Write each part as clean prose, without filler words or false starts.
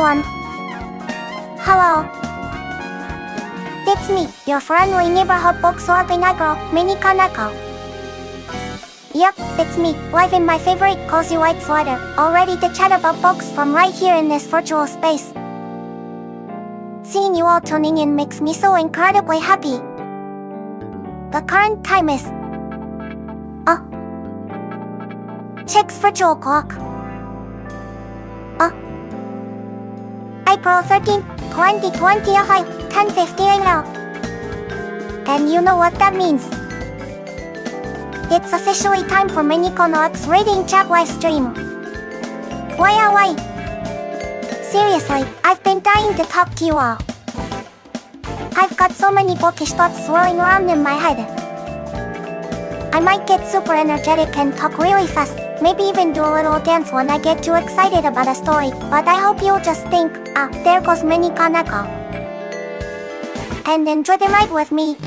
everyone. Hello. It's me, your friendly neighborhood book-loving girl, Mini-Koneko. Yep, it's me, live in my favorite cozy white sweater, all ready to chat about books from right here in this virtual space. Seeing you all tuning in makes me so incredibly happy. The current time is... Check's virtual clock. April 13th, 2020, 10:50 now. And you know what that means. It's officially time for Mini-Koneko's reading chat live stream. Why? Seriously, I've been dying to talk to you all. I've got so many bookish thoughts swirling around in my head. I might get super energetic and talk really fast, maybe even do a little dance when I get too excited about a story, but I hope you'll just think, there goes Mini-Koneko, and enjoy the ride with me.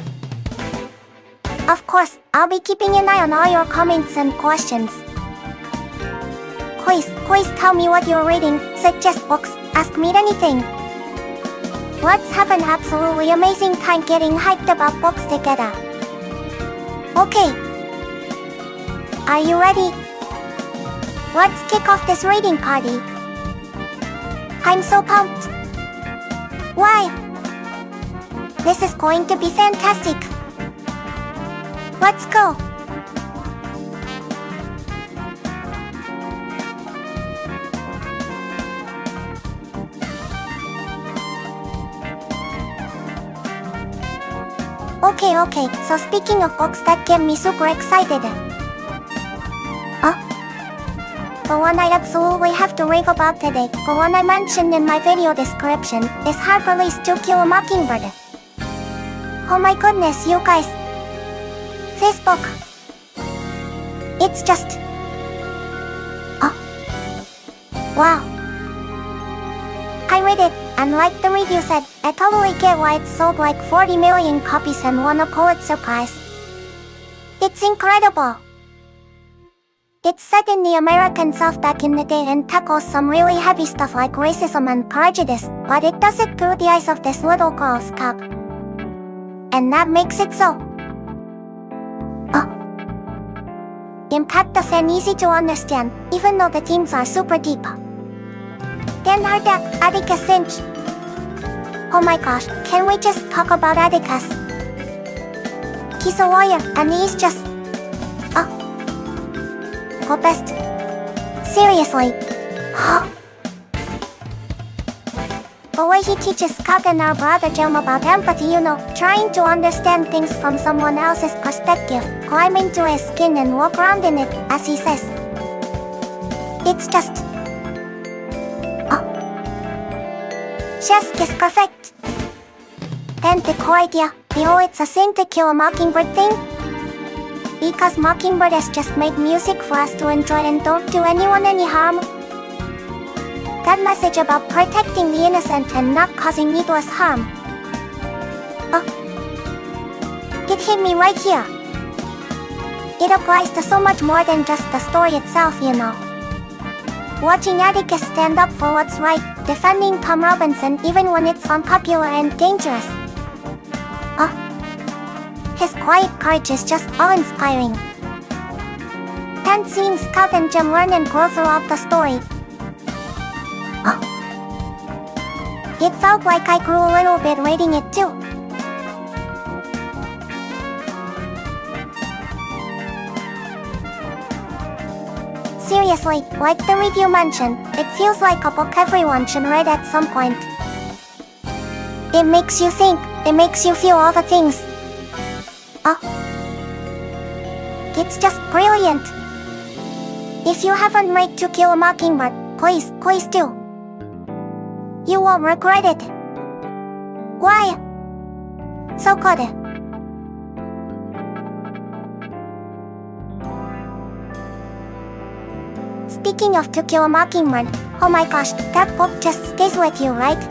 Of course, I'll be keeping an eye on all your comments and questions. Please tell me what you're reading, suggest books, ask me anything. Let's have an absolutely amazing time getting hyped about books together. Okay. Are you ready? Let's kick off this reading party. I'm so pumped. Why? This is going to be fantastic. Let's go. Okay, so speaking of books that get me super excited. The one I absolutely have to rave about today, the one I mentioned in my video description, is Harper's To Kill a Mockingbird. Oh my goodness, you guys. This book. It's just... wow. I read it, and like the review said, I totally get why it sold like 40 million copies and won a Pulitzer Prize. It's incredible. It's set in the American South back in the day and tackles some really heavy stuff like racism and prejudice, but it does it through the eyes of this little girl, Scott. And that makes it so impactful and easy to understand, even though the themes are super deep. Then her dad, Atticus Finch. Oh my gosh, can we just talk about Atticus? He's a lawyer, and he's just... the best. Seriously. The way he teaches Scott and our brother Jim about empathy, trying to understand things from someone else's perspective, climb into his skin and walk around in it, as he says. It's just... chef's kiss perfect. And the core idea, it's a sin to kill a mockingbird thing? Because mockingbirds just make music for us to enjoy and don't do anyone any harm. That message about protecting the innocent and not causing needless harm. It hit me right here. It applies to so much more than just the story itself, Watching Atticus stand up for what's right, defending Tom Robinson even when it's unpopular and dangerous. His quiet courage is just awe-inspiring. And seeing Scott and Jim learn and grow throughout the story. It felt like I grew a little bit reading it too. Seriously, like the review mentioned, it feels like a book everyone should read at some point. It makes you think, it makes you feel all the things. It's just brilliant. If you haven't read To Kill a Mockingbird, please do. You won't regret it. Why? So good. Speaking of To Kill a Mockingbird, oh my gosh, that book just stays with you, right?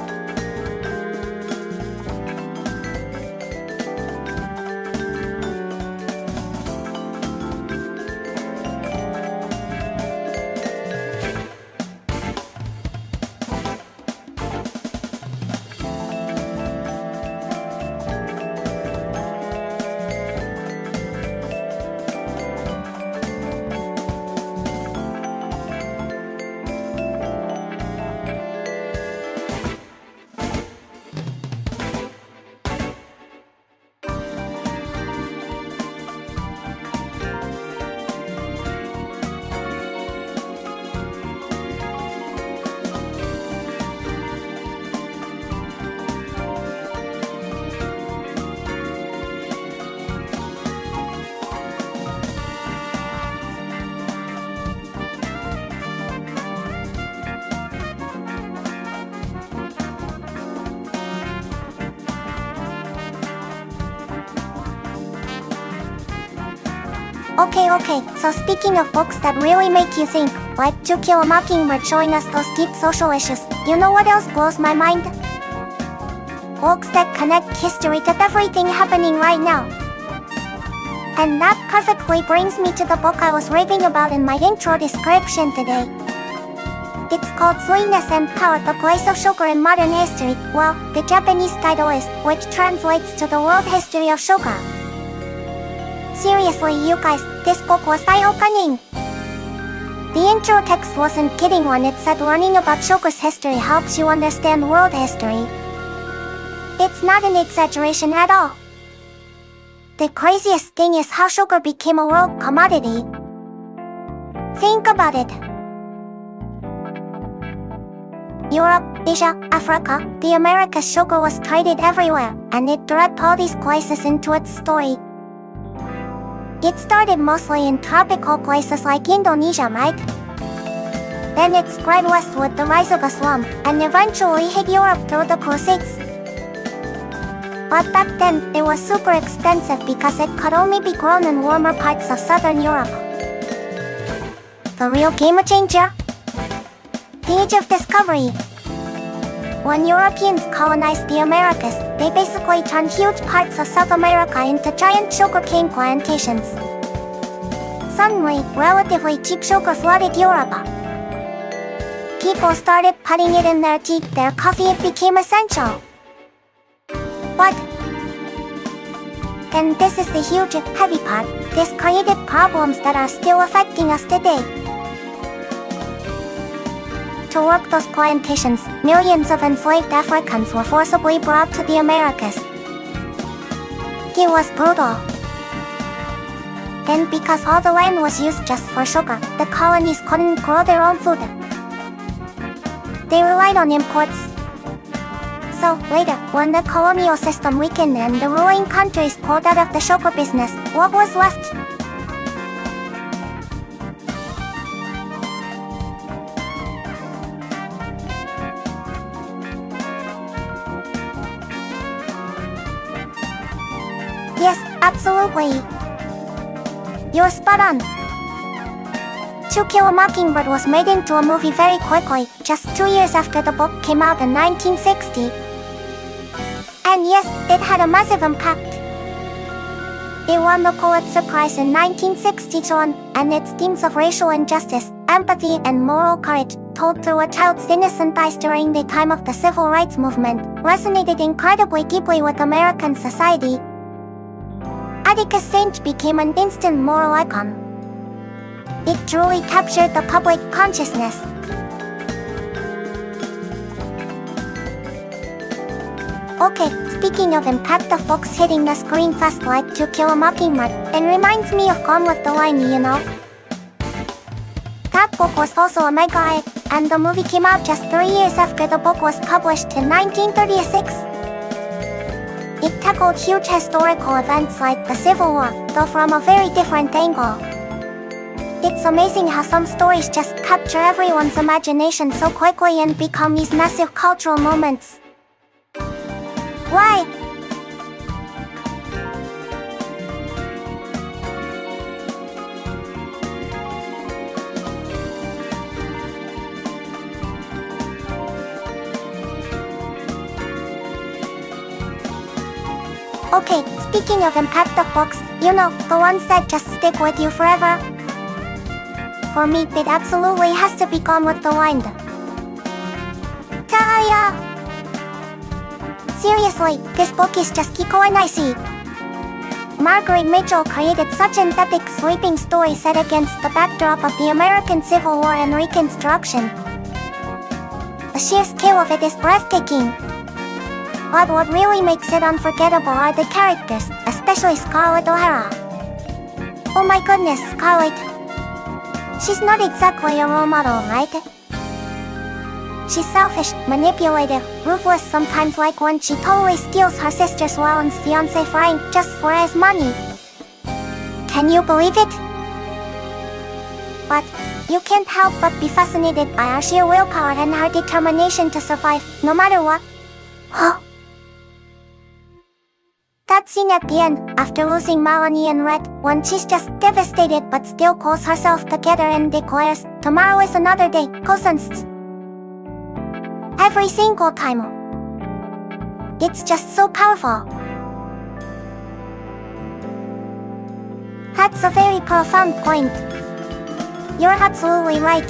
Okay, so speaking of books that really make you think, like To Kill a Mockingbird showing us those deep social issues, you know what else blows my mind? Books that connect history to everything happening right now. And that perfectly brings me to the book I was raving about in my intro description today. It's called Sweetness and Power, The Place of Sugar in Modern History. Well, the Japanese title is, which translates to The World History of Sugar. Seriously, you guys, this book was eye-opening. The intro text wasn't kidding when it said learning about sugar's history helps you understand world history. It's not an exaggeration at all. The craziest thing is how sugar became a world commodity. Think about it. Europe, Asia, Africa, the Americas, sugar was traded everywhere, and it dragged all these places into its story. It started mostly in tropical places like Indonesia, right? Then it spread west with the rise of Islam, and eventually hit Europe through the Crusades. But back then, it was super expensive because it could only be grown in warmer parts of southern Europe. The real game changer? The Age of Discovery. When Europeans colonized the Americas, they basically turned huge parts of South America into giant sugarcane plantations. Suddenly, relatively cheap sugar flooded Europe. People started putting it in their tea, their coffee. It became essential. But, and this is the huge, heavy part, this created problems that are still affecting us today. To work those plantations, millions of enslaved Africans were forcibly brought to the Americas. It was brutal. And because all the land was used just for sugar, the colonies couldn't grow their own food. They relied on imports. So, later, when the colonial system weakened and the ruling countries pulled out of the sugar business, what was left? Yes, absolutely. You're spot on. To Kill a Mockingbird was made into a movie very quickly, just 2 years after the book came out in 1960. And yes, it had a massive impact. It won the Pulitzer Prize in 1961, and its themes of racial injustice, empathy, and moral courage, told through a child's innocent eyes during the time of the Civil Rights Movement, resonated incredibly deeply with American society. Atticus Finch became an instant moral icon. It truly captured the public consciousness. Okay, speaking of impact of books hitting the screen fast like To Kill a Mockingbird, it reminds me of Gone with the Wind, you know? That book was also a mega hit, and the movie came out just 3 years after the book was published in 1936. It tackled huge historical events like the Civil War, though from a very different angle. It's amazing how some stories just capture everyone's imagination so quickly and become these massive cultural moments. Why? Okay, speaking of impact of books, you know, the ones that just stick with you forever. For me, it absolutely has to be Gone with the Wind. Taya! Seriously, this book is just kikoanaisi. Margaret Mitchell created such an epic sweeping story set against the backdrop of the American Civil War and Reconstruction. The sheer scale of it is breathtaking. But what really makes it unforgettable are the characters, especially Scarlett O'Hara. Oh my goodness, Scarlett. She's not exactly a role model, right? She's selfish, manipulative, ruthless sometimes, like when she totally steals her sister's Wallen's fiancé Frank just for his money. Can you believe it? But you can't help but be fascinated by her sheer willpower and her determination to survive, no matter what. Huh? That's scene at the end, after losing Melanie and Red, when she's just devastated but still calls herself together and declares, "Tomorrow is another day," consists. Every single time. It's just so powerful. That's a very profound point. You're absolutely right.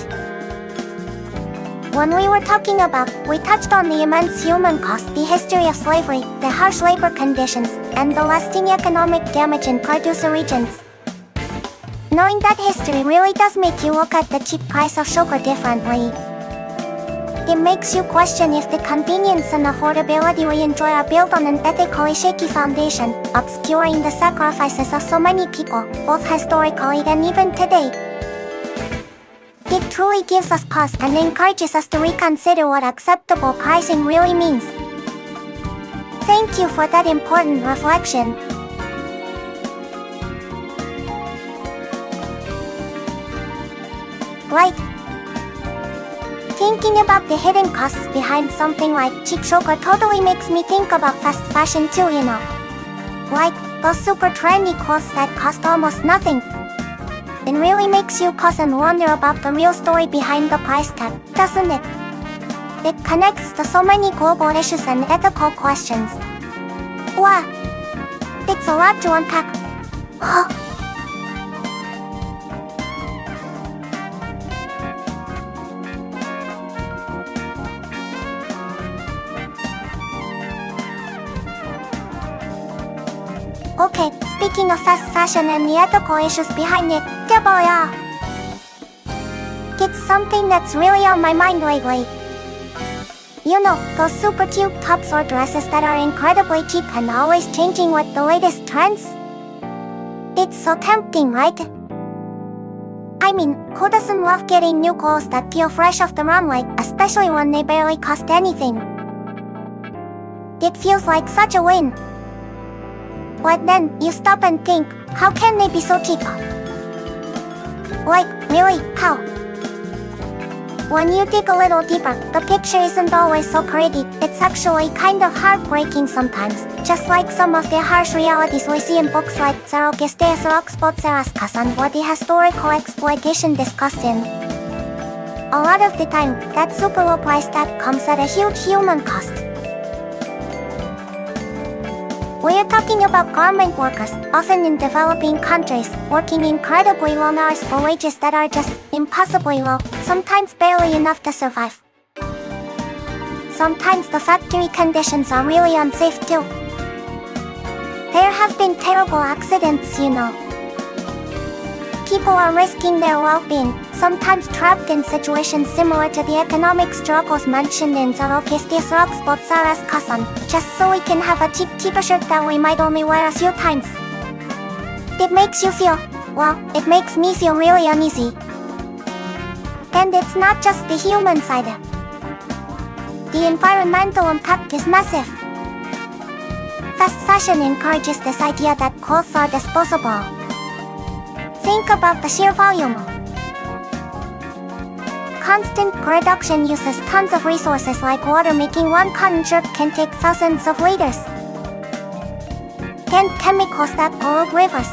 When we were talking about, we touched on the immense human cost, the history of slavery, the harsh labor conditions, and the lasting economic damage in producer regions. Knowing that history really does make you look at the cheap price of sugar differently. It makes you question if the convenience and affordability we enjoy are built on an ethically shaky foundation, obscuring the sacrifices of so many people, both historically and even today. It truly gives us pause and encourages us to reconsider what acceptable pricing really means. Thank you for that important reflection. Right. Thinking about the hidden costs behind something like cheap sugar totally makes me think about fast fashion too, you know. Like, those super trendy clothes that cost almost nothing. It really makes you pause and wonder about the real story behind the price tag, doesn't it? It connects to so many global issues and ethical questions. Wow! It's a lot to unpack. Okay, speaking of fast fashion and the ethical issues behind it, it's something that's really on my mind lately. You know, those super cute tops or dresses that are incredibly cheap and always changing with the latest trends? It's so tempting, right? I mean, who doesn't love getting new clothes that feel fresh off the runway, especially when they barely cost anything? It feels like such a win. But then, you stop and think, how can they be so cheap? Like, really, how? When you dig a little deeper, the picture isn't always so pretty, it's actually kind of heartbreaking sometimes, just like some of the harsh realities we see in books like Zero Gestes Roxpotseraskas or the historical exploitation discussed in. A lot of the time, that super low price tag comes at a huge human cost. We are talking about garment workers, often in developing countries, working incredibly long hours for wages that are just impossibly low, sometimes barely enough to survive. Sometimes the factory conditions are really unsafe too. There have been terrible accidents, you know. People are risking their well-being, sometimes trapped in situations similar to the economic struggles mentioned in Zero Gestes Roxpotseraskas, just so we can have a cheap t-shirt that we might only wear a few times. It makes you feel, well, it makes me feel really uneasy. And it's not just the human side. The environmental impact is massive. Fast fashion encourages this idea that clothes are disposable. Think about the sheer volume. Constant production uses tons of resources like water, making one cotton shirt can take thousands of liters. And chemicals that pollute rivers.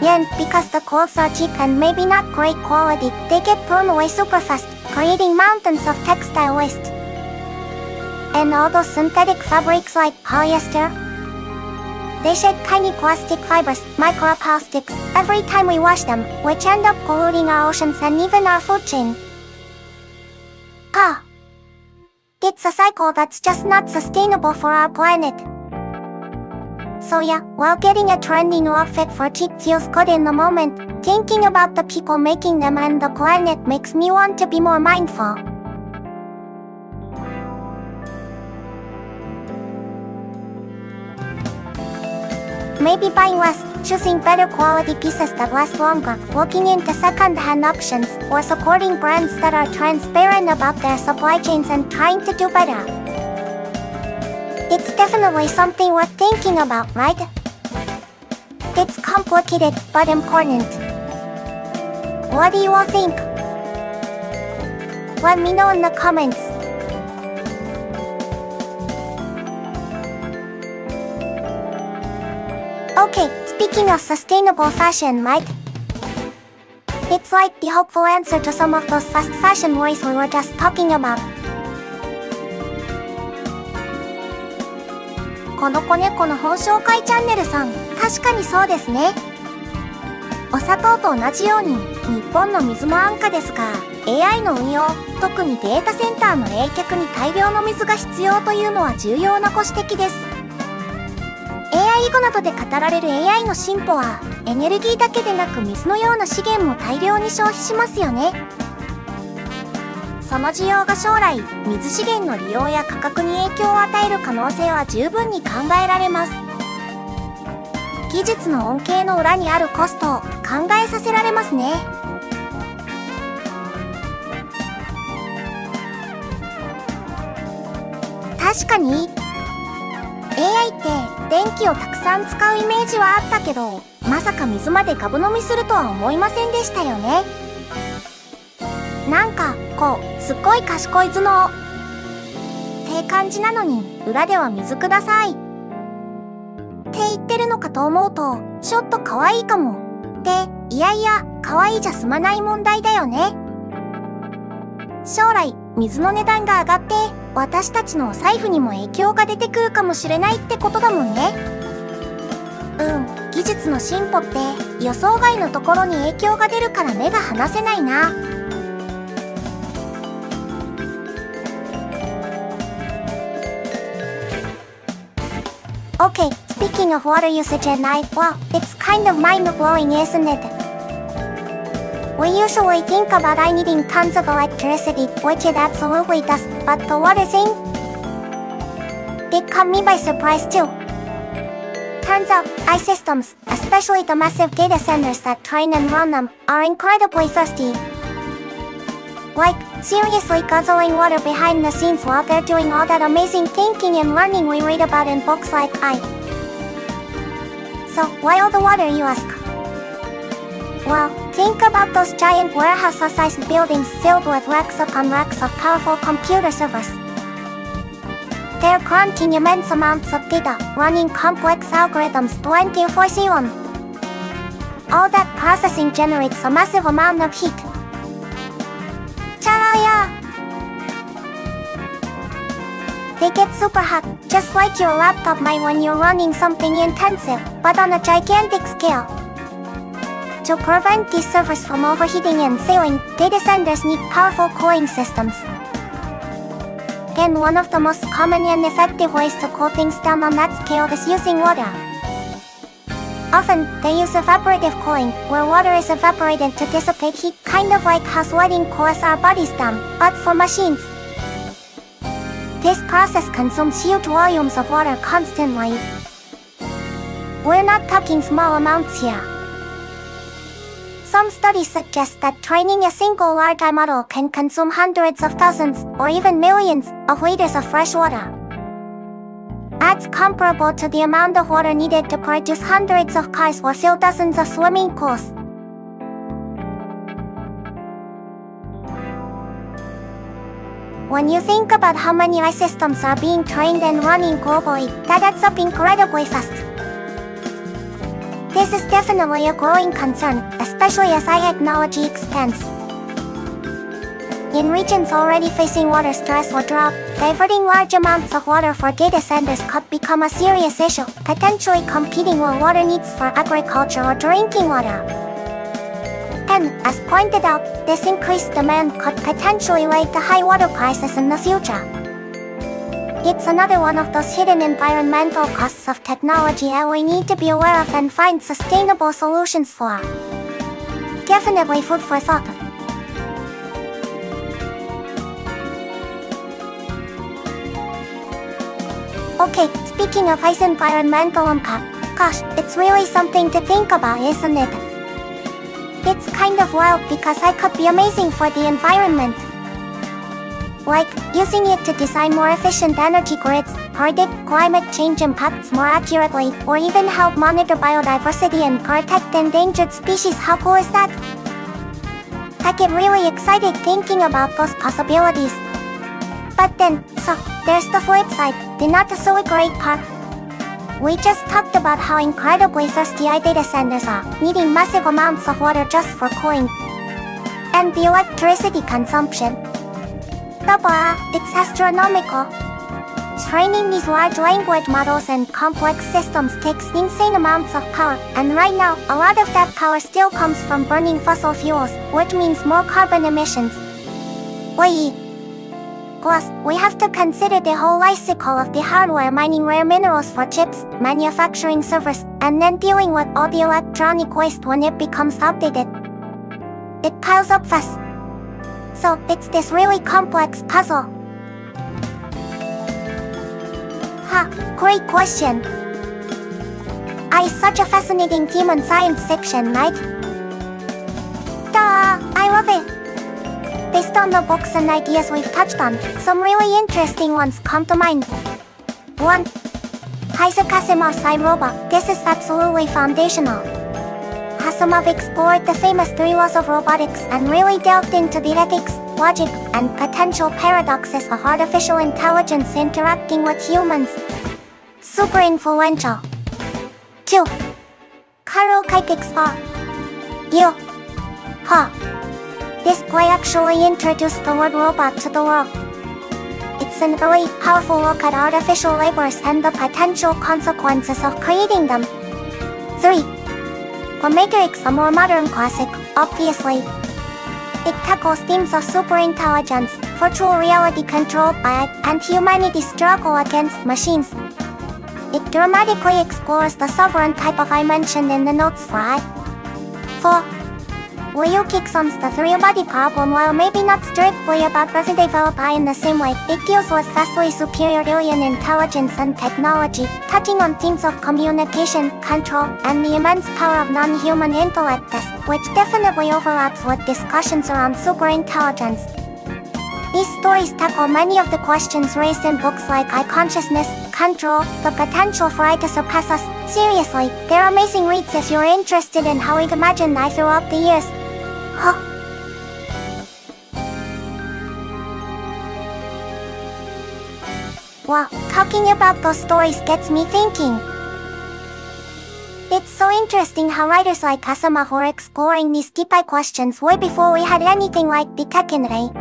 And because the clothes are cheap and maybe not great quality, they get thrown away super fast, creating mountains of textile waste. And all those synthetic fabrics like polyester, they shed tiny plastic fibers, microplastics, every time we wash them, which end up polluting our oceans and even our food chain. It's a cycle that's just not sustainable for our planet. So yeah, while getting a trendy new outfit for cheap feels good in the moment, thinking about the people making them and the planet makes me want to be more mindful. Maybe buying less, choosing better quality pieces that last longer, looking into second-hand options, or supporting brands that are transparent about their supply chains and trying to do better. It's definitely something worth thinking about, right? It's complicated, but important. What do you all think? Let me know in the comments. Okay, speaking of sustainable fashion, right? It's like the hopeful answer to some of those fast fashion worries we were just talking about. この子猫の本紹介チャンネルさん、確かにそうですね。お砂糖と同じように、日本の水も安価ですが、AI の運用、特にデータセンターの冷却に大量の水が必要というのは重要なご指摘です。AI 語などで語られる AI の進歩は、エネルギーだけでなく水のような資源も大量に消費しますよね。その需要が将来、水資源の利用や価格に影響を与える可能性は十分に考えられます。技術の恩恵の裏にあるコストを考えさせられますね。確かに AI って電気をたくさん使うイメージはあったけど、まさか水までガブ飲みするとは思いませんでしたよね。なんかこうすっごい賢い頭脳って感じなのに、裏では水くださいって言ってるのかと思うと、ちょっと可愛いかもって、いやいや可愛いじゃ済まない問題だよね。将来水の値段が上がって私たちのお財布にも影響が出てくるかもしれないってことだもんね。技術の進歩って予想外のところに影響が出るから目が離せないな。Okay, speaking of water usage at night, well, it's kind of mind-blowing, isn't it? We usually think about needing tons of electricity, which it absolutely does, but the water thing? It caught me by surprise too. Turns out, AI systems, especially the massive data centers that train and run them, are incredibly thirsty. Like, seriously guzzling water behind the scenes while they're doing all that amazing thinking and learning we read about in books like I. So, why all the water, you ask? Well, think about those giant warehouse-sized buildings filled with racks upon racks of powerful computer servers. They're crunching immense amounts of data, running complex algorithms 24/7. All that processing generates a massive amount of heat. Charaya! They get super hot, just like your laptop might when you're running something intensive, but on a gigantic scale. To prevent these servers from overheating and failing, data centers need powerful cooling systems. And one of the most common and effective ways to cool things down on that scale is using water. Often, they use evaporative cooling, where water is evaporated to dissipate heat, kind of like how sweating cools our bodies down, but for machines. This process consumes huge volumes of water constantly. We're not talking small amounts here. Some studies suggest that training a single large model can consume hundreds of thousands, or even millions, of liters of fresh water. That's comparable to the amount of water needed to produce hundreds of cars or fill dozens of swimming pools. When you think about how many AI systems are being trained and running globally, that adds up incredibly fast. This is definitely a growing concern, especially as AI technology expands. In regions already facing water stress or drought, diverting large amounts of water for data centers could become a serious issue, potentially competing with water needs for agriculture or drinking water. And, as pointed out, this increased demand could potentially lead to high water prices in the future. It's another one of those hidden environmental costs of technology that we need to be aware of and find sustainable solutions for. Definitely food for thought. Okay, speaking of ice environmental impact, gosh, it's really something to think about, isn't it? It's kind of wild because I could be amazing for the environment. Like, using it to design more efficient energy grids, predict climate change impacts more accurately, or even help monitor biodiversity and protect endangered species. How cool is that? I get really excited thinking about those possibilities. But then, so, there's the flip side, the not so great part. We just talked about how incredibly thirsty our data centers are, needing massive amounts of water just for cooling. And the electricity consumption. It's astronomical. Training these large language models and complex systems takes insane amounts of power, and right now, a lot of that power still comes from burning fossil fuels, which means more carbon emissions. Plus, we have to consider the whole life cycle of the hardware mining rare minerals for chips, manufacturing servers, and then dealing with all the electronic waste when it becomes outdated. It piles up fast. So, it's this really complex puzzle. Great question. Is such a fascinating theme in science fiction, right? I love it. Based on the books and ideas we've touched on, some really interesting ones come to mind. 1. Isaac Asimov's iRobot. This is absolutely foundational. Asimov explored the famous 3 laws of robotics and really delved into the ethics, logic, and potential paradoxes of artificial intelligence interacting with humans. Super influential. 2. Carol Kaitik's This play actually introduced the word robot to the world. It's an really powerful look at artificial labors and the potential consequences of creating them. 3. The Matrix, a more modern classic, obviously. It tackles themes of superintelligence, virtual reality controlled by it, and humanity's struggle against machines. It dramatically explores the sovereign type of I mentioned in the notes for I. 4. Liu Cixon's The Three-Body Problem. While maybe not strictly about develop I in the same way, it deals with vastly superior alien intelligence and technology, touching on themes of communication, control, and the immense power of non-human intellect, which definitely overlaps with discussions around superintelligence. These stories tackle many of the questions raised in books like I consciousness, control, the potential for I to surpass us. Seriously, they're amazing reads if you're interested in how we've imagined I throughout the years. Well, talking about those stories gets me thinking. It's so interesting how writers like Asimov were exploring these deep questions way before we had anything like the tech in it.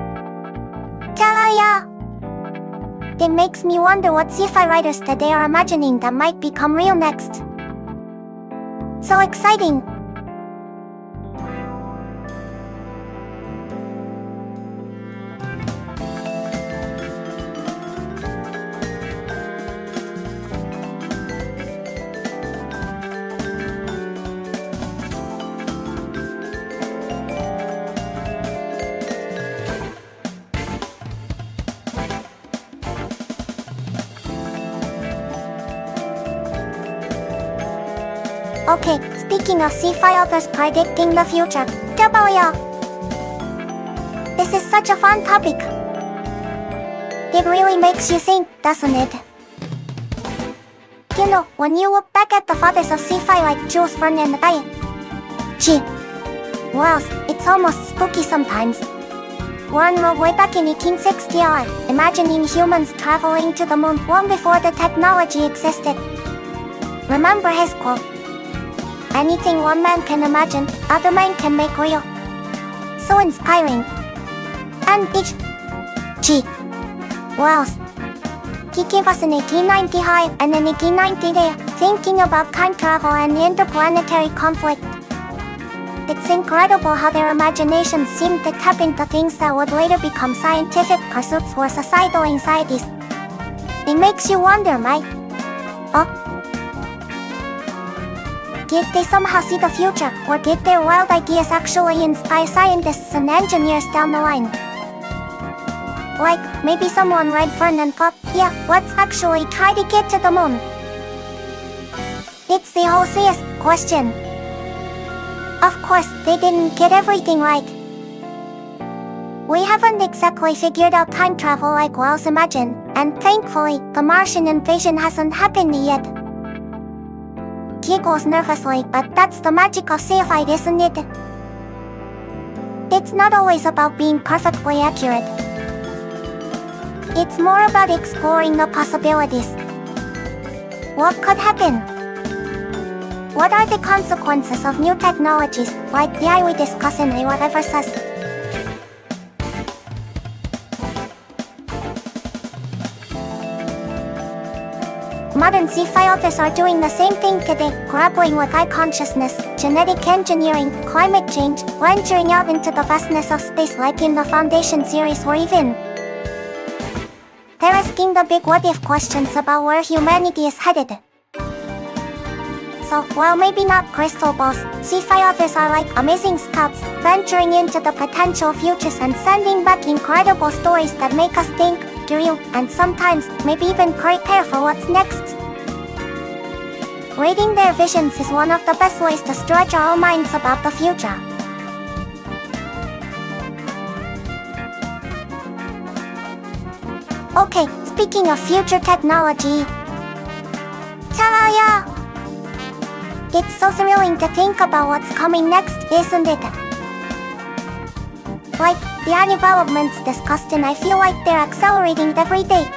It makes me wonder what sci-fi writers today are imagining that might become real next. So exciting! Okay, speaking of sci-fi authors predicting the future, this is such a fun topic. It really makes you think, doesn't it? You know, when you look back at the fathers of sci-fi like Jules Verne and Wells, it's almost spooky sometimes. One wrote way back in 1868, imagining humans traveling to the moon long before the technology existed. Remember his quote? Anything one man can imagine, other men can make real. So inspiring. And H.G. Wells. He gave us an 1890 high and an 1890 day, thinking about time travel and interplanetary conflict. It's incredible how their imaginations seemed to tap into things that would later become scientific pursuits or societal anxieties. It makes you wonder, right? Did they somehow see the future, or did their wild ideas actually inspire scientists and engineers down the line? Like, maybe someone read Verne and thought, yeah, let's actually try to get to the moon. It's the whole CS question. Of course, they didn't get everything right. We haven't exactly figured out time travel like Wells imagined, and thankfully, the Martian invasion hasn't happened yet. Giggles nervously, but that's the magic of sci-fi, isn't it? It's not always about being perfectly accurate. It's more about exploring the possibilities. What could happen? What are the consequences of new technologies, like the AI we discuss in a whatever says? Modern sci-fi authors are doing the same thing today, grappling with high consciousness, genetic engineering, climate change, venturing out into the vastness of space like in the Foundation series, or even they're asking the big what-if questions about where humanity is headed. So, while maybe not crystal balls, sci-fi authors are like amazing scouts, venturing into the potential futures and sending back incredible stories that make us think, dream, and sometimes, maybe even prepare for what's next. Reading their visions is one of the best ways to stretch our minds about the future. Okay, speaking of future technology, ta-da! It's so thrilling to think about what's coming next, isn't it? Like, the AI developments discussed, and I feel like they're accelerating every day.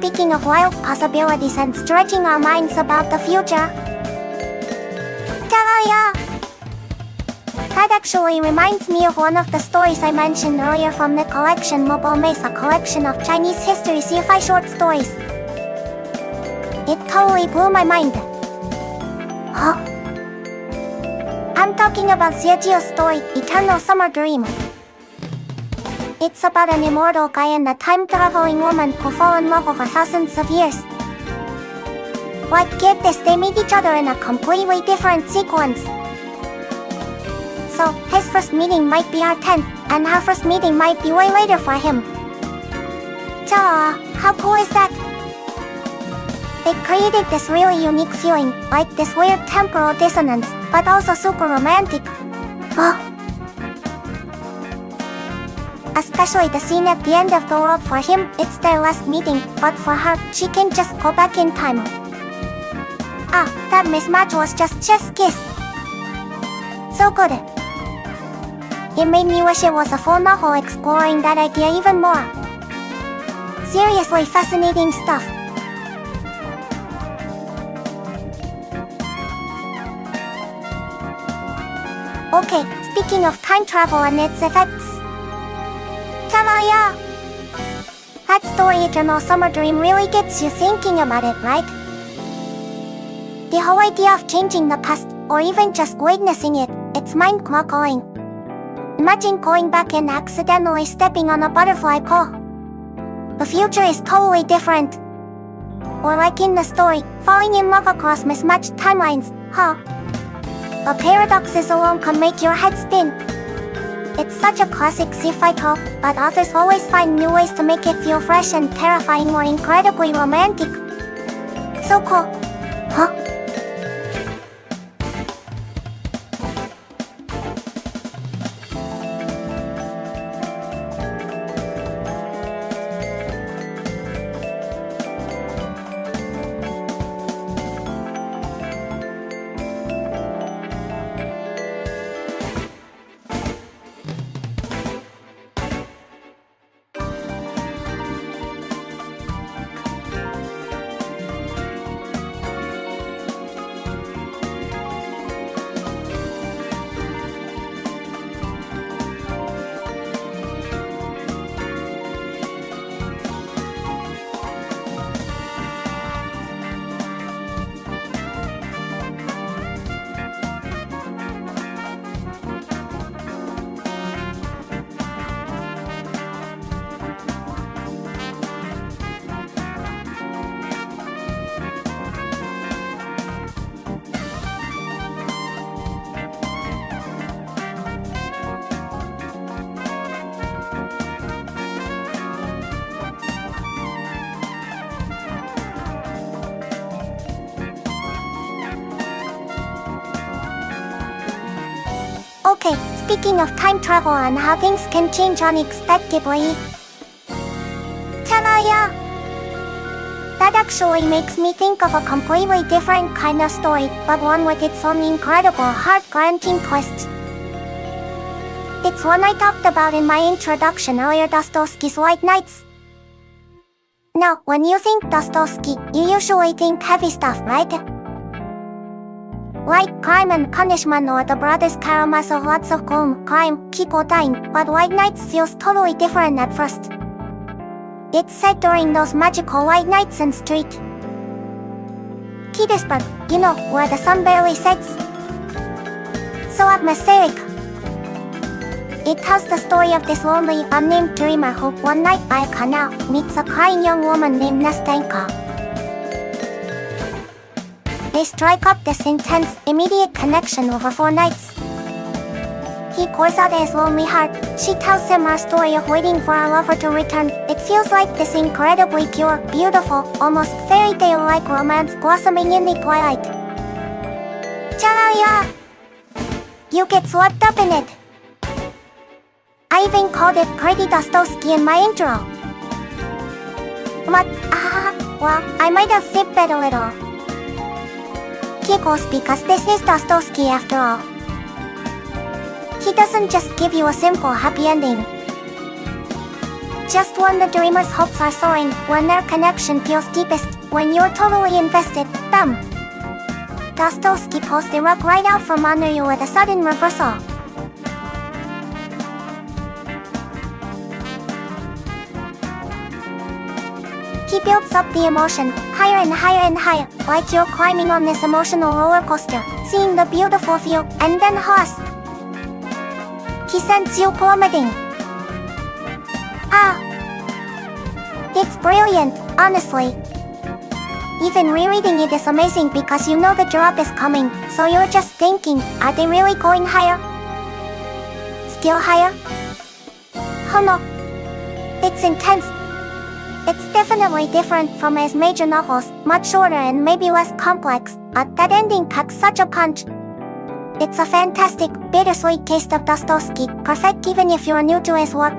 Speaking of wild possibilities and stretching our minds about the future, ta-da! That actually reminds me of one of the stories I mentioned earlier from the collection Mobile Maze, a collection of Chinese history sci-fi short stories. It totally blew my mind. Huh? I'm talking about Xiejio's story, Eternal Summer Dream. It's about an immortal guy and a time-traveling woman who fall in love over thousands of years. But get this, they meet each other in a completely different sequence. So, his first meeting might be our 10th, and her first meeting might be way later for him. Ta, how cool is that? It created this really unique feeling, like this weird temporal dissonance, but also super romantic. Especially the scene at the end of the world. For him, it's their last meeting, but for her, she can just go back in time. Ah, that mismatch was just chef's kiss. So good. It made me wish it was a full novel exploring that idea even more. Seriously fascinating stuff. Okay, speaking of time travel and its effects, ta-da! That story Eternal Summer Dream really gets you thinking about it, right? The whole idea of changing the past, or even just witnessing it, it's mind-boggling. Imagine going back and accidentally stepping on a butterfly pole. The future is totally different. Or like in the story, falling in love across mismatched timelines, huh? The paradoxes alone can make your head spin. It's such a classic sci-fi trope, but authors always find new ways to make it feel fresh and terrifying or incredibly romantic. So cool. Huh? Okay, speaking of time travel and how things can change unexpectedly. Ta-da! That actually makes me think of a completely different kind of story, but one with its own incredible heart-grinding twist. It's one I talked about in my introduction earlier, Dostoevsky's White Nights. Now, when you think Dostoevsky, you usually think heavy stuff, right? Like Crime and Punishment or the Brothers Karamazov, lots of gloom, crime, people dying, but White Nights feels totally different at first. It's set during those magical white nights in street Petersburg, you know, where the sun barely sets. So atmospheric. It tells the story of this lonely, unnamed dreamer who, one night by a canal, meets a crying young woman named Nastenka. They strike up this intense, immediate connection over 4 nights. He pours out his lonely heart. She tells him her story of waiting for her lover to return. It feels like this incredibly pure, beautiful, almost fairy tale-like romance blossoming in the twilight. Cha-ya! You get swept up in it. I even called it Pretty Dostoevsky in my intro. But, well, I might have sipped it a little. Giggles, because this is Dostoevsky after all. He doesn't just give you a simple happy ending. Just when the dreamer's hopes are soaring, when their connection feels deepest, when you're totally invested, bam! Dostoevsky pulls the rug right out from under you with a sudden reversal. He builds up the emotion, higher and higher and higher, like you're climbing on this emotional roller coaster, seeing the beautiful view, and then hoss! He sends you plummeting. It's brilliant, honestly. Even rereading it is amazing because you know the drop is coming, so you're just thinking, are they really going higher? Still higher? Oh no. It's intense. It's definitely different from his major novels, much shorter and maybe less complex, but that ending packs such a punch. It's a fantastic, bittersweet taste of Dostoevsky, perfect even if you're new to his work.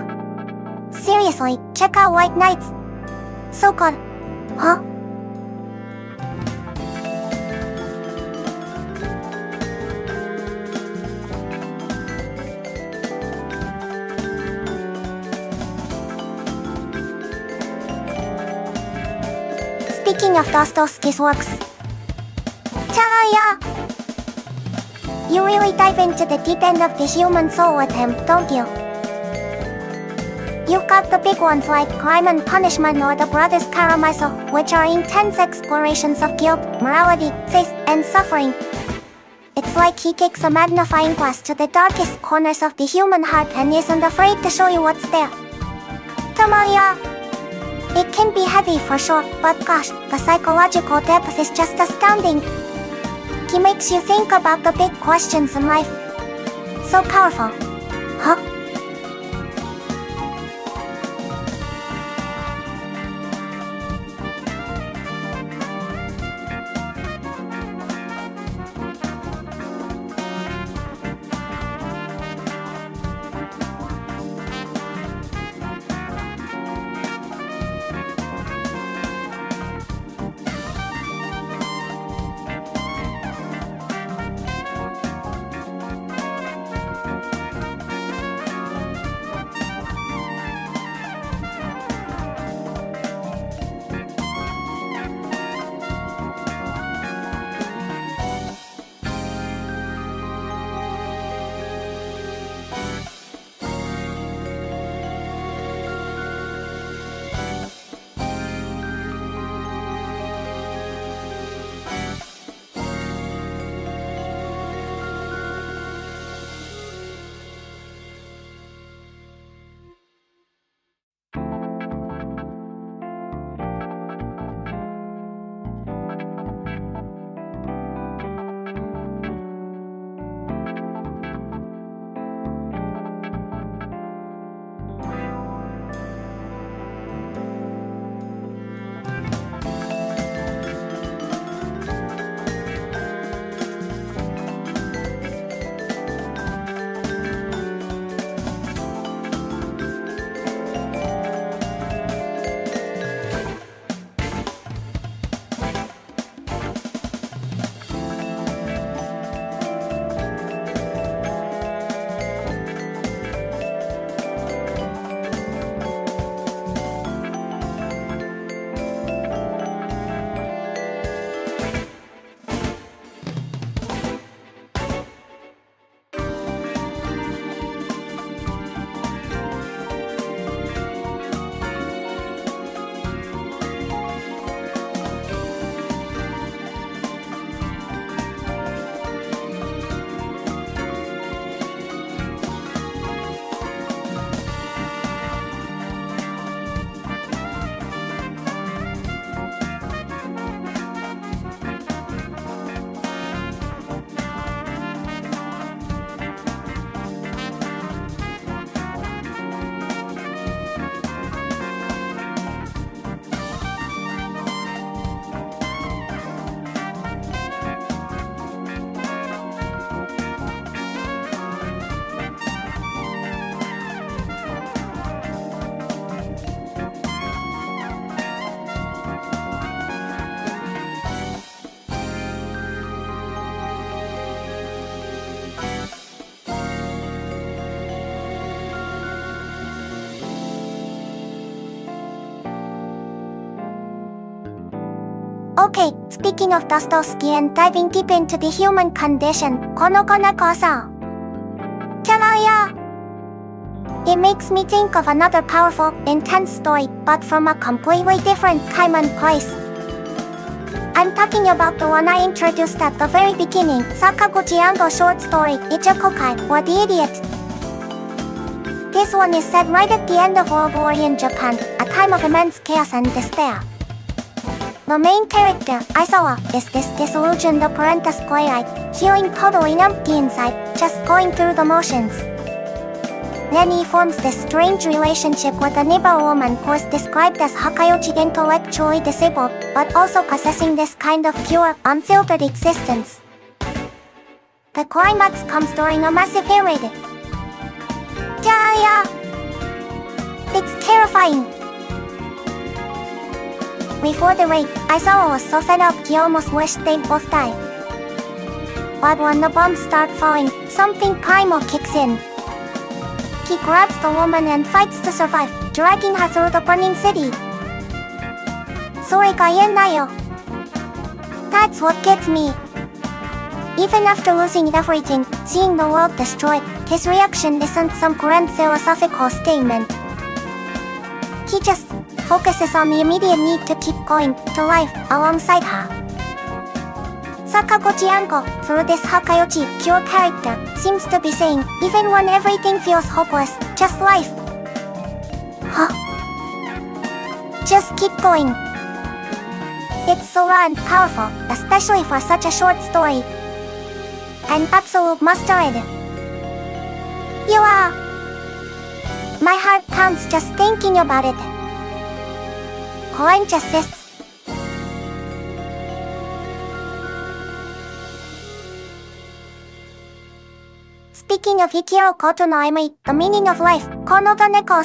Seriously, check out White Nights. So good. Huh? Speaking of Dostoevsky's works. Ta-ya! You really dive into the deep end of the human soul with him, don't you? You've got the big ones like Crime and Punishment or the Brothers Karamazov, which are intense explorations of guilt, morality, faith, and suffering. It's like he takes a magnifying glass to the darkest corners of the human heart and isn't afraid to show you what's there. Tamaya! It can be heavy for sure, but gosh, the psychological depth is just astounding. He makes you think about the big questions in life. So powerful. Huh? Okay, speaking of Dostoevsky and diving deep into the human condition, Mini-Koneko. Tell. It makes me think of another powerful, intense story, but from a completely different time and place. I'm talking about the one I introduced at the very beginning, Sakaguchi Ango's short story, Ichikokai, or The Idiot. This one is set right at the end of World War in Japan, a time of immense chaos and despair. The main character, Aizawa, is this disillusioned apprentice playwright, feeling totally empty inside, just going through the motions. Then he forms this strange relationship with a neighbor woman who is described as Hakayochi, intellectually disabled, but also possessing this kind of pure, unfiltered existence. The climax comes during a massive air raid. Yeah. It's terrifying. Before the raid, Aizawa was so fed up he almost wished they'd both die. But when the bombs start falling, something primal kicks in. He grabs the woman and fights to survive, dragging her through the burning city. That's what gets me. Even after losing everything, seeing the world destroyed, his reaction isn't some grand philosophical statement. He just focuses on the immediate need to keep going, to life, alongside her. Sakaguchi Ango, through this Hakayochi, pure character, seems to be saying, even when everything feels hopeless, just life. Just keep going. It's so raw and powerful, especially for such a short story. An absolute must-read. My heart pounds just thinking about it. Koench assists. Speaking of Hikiro Koto no Aimai, the meaning of life, Mini-Koneko.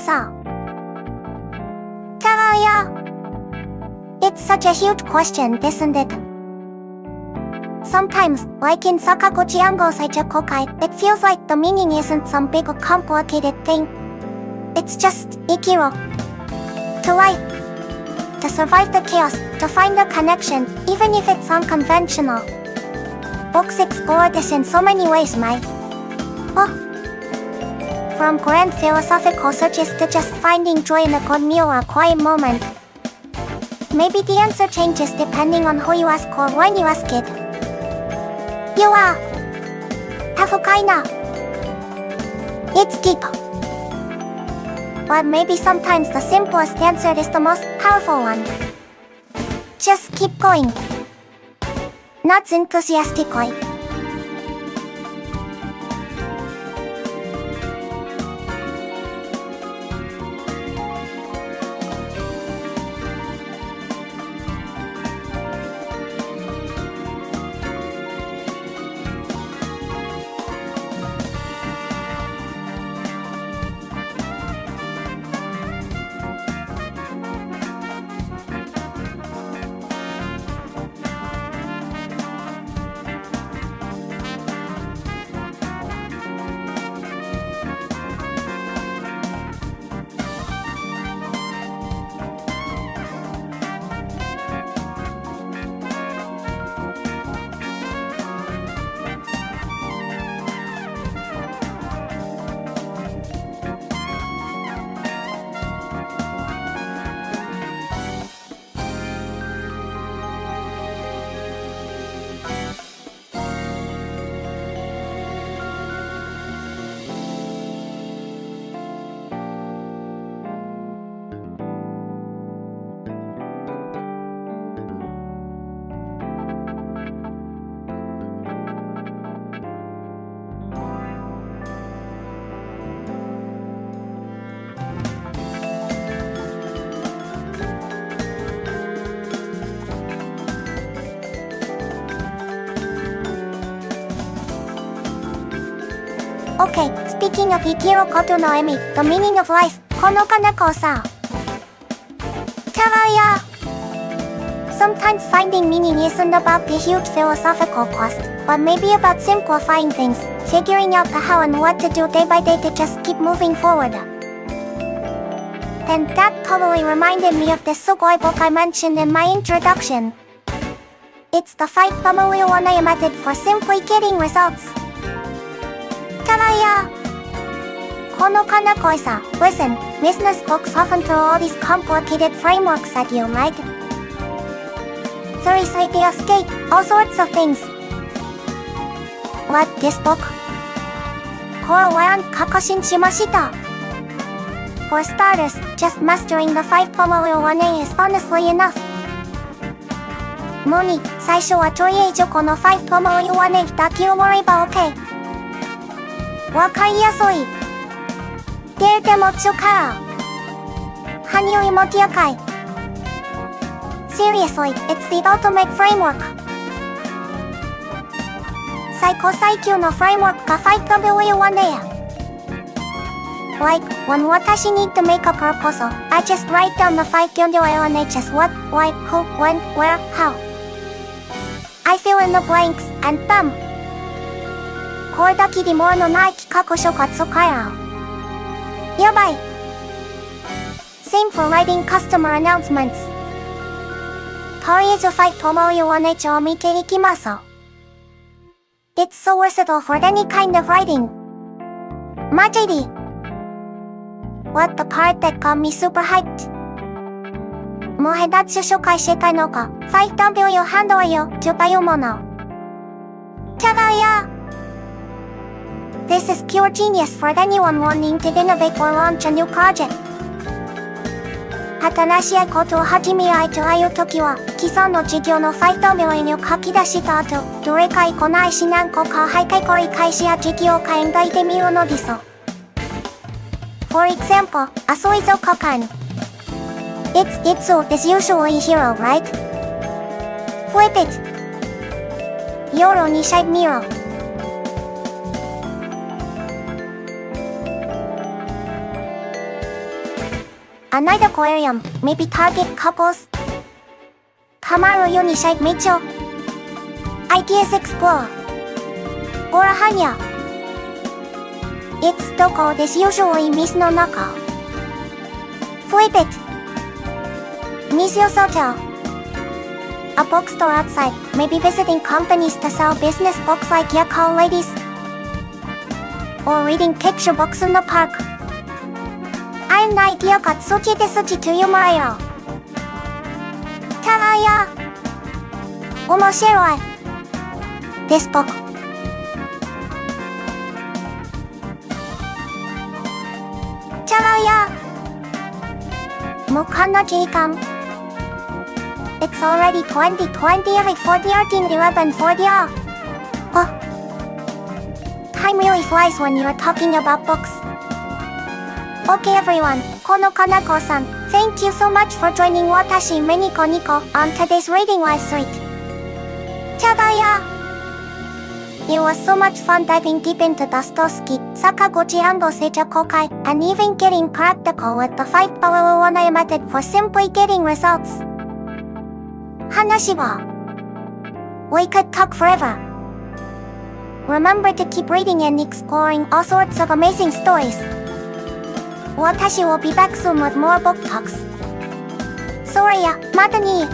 It's such a huge question, isn't it? Sometimes, like in Sakaguchi Ango's Ichikokai, it feels like the meaning isn't some big complicated thing. It's just Ikiro. To life. To survive the chaos, to find a connection, even if it's unconventional. Books explore this in so many ways, From grand philosophical searches to just finding joy in a good meal or a quiet moment. Maybe the answer changes depending on who you ask or when you ask it. It's deep. But maybe sometimes the simplest answer is the most powerful one. Just keep going. Not enthusiastically. Okay, speaking of Hikiro Koto no Emi, the meaning of life, Mini-Koneko. Sometimes finding meaning isn't about the huge philosophical quest, but maybe about simplifying things, figuring out the how and what to do day by day to just keep moving forward. And that totally reminded me of the Sugoi book I mentioned in my introduction. It's the 5.1 method for simply getting results. Taraya! Kono Kaneko-san, listen, business books often throw all these complicated frameworks at you, right? There is idea state, all sorts of things. What, this book? これは確信しました。For starters, just mastering the 5.1 is honestly enough. 無理、最初はとりあえずこの5.1だけ覚えれば OK。わかりやすい。でも使う。何よりも高い。Seriously, it's the ultimate framework. 最高最強のフレームワークが5.1や。Like, when 私 need to make a proposal, I just write down the 5.1 just what, why, who, when, where, how. I fill in the blanks, and bam! これだけでものない企画書が使える。やばい。Same for writing customer announcements. とりあえず5.1を見ていきましょう。It's so versatile for any kind of writing. マジで What the part that got me super hyped? もうヘダツ紹介したいのか 5W ハンドルよというもの。ただや This is pure genius for anyone wanting to innovate or launch a new project. 新しいことを始めたいというときは、既存の事業の5Wを書き出した後、どれかこないし何個か背景繰り返しや事業を考えてみるのです。For example, あ水族館。Itsu is usually hero, right? Flip it. 夜にしてみろ。Another aquarium, maybe target couples. ハマるようにしてみちょ。Ideas explore. オラハニャ。It's どこです usually 水の中。Flip it. 水を外。A bookstore outside, maybe visiting companies to sell business books like Yakao Ladies. Or reading picture books in the park. I'm the idea got such to you Mario. ただや。面白い。This book. ただや。もうこんな時間。It's already 2020 for the 13-11 for the Oh. Time really flies when you're talking about books. Okay everyone, Kono Kaneko-san, thank you so much for joining Watashi Mini-Koneko on today's reading live street. Tadaya! It was so much fun diving deep into Dostoevsky, Sakaguchi and Seija Kokai, and even getting practical with the 5.1 method for simply getting results. Hanashiwa. We could talk forever. Remember to keep reading and exploring all sorts of amazing stories. Watashi will be back soon with more book talks. Soraya, mata ni.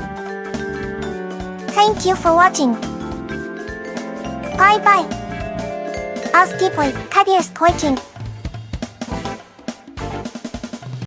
Thank you for watching. Bye bye. I'll skip Kadir's coaching.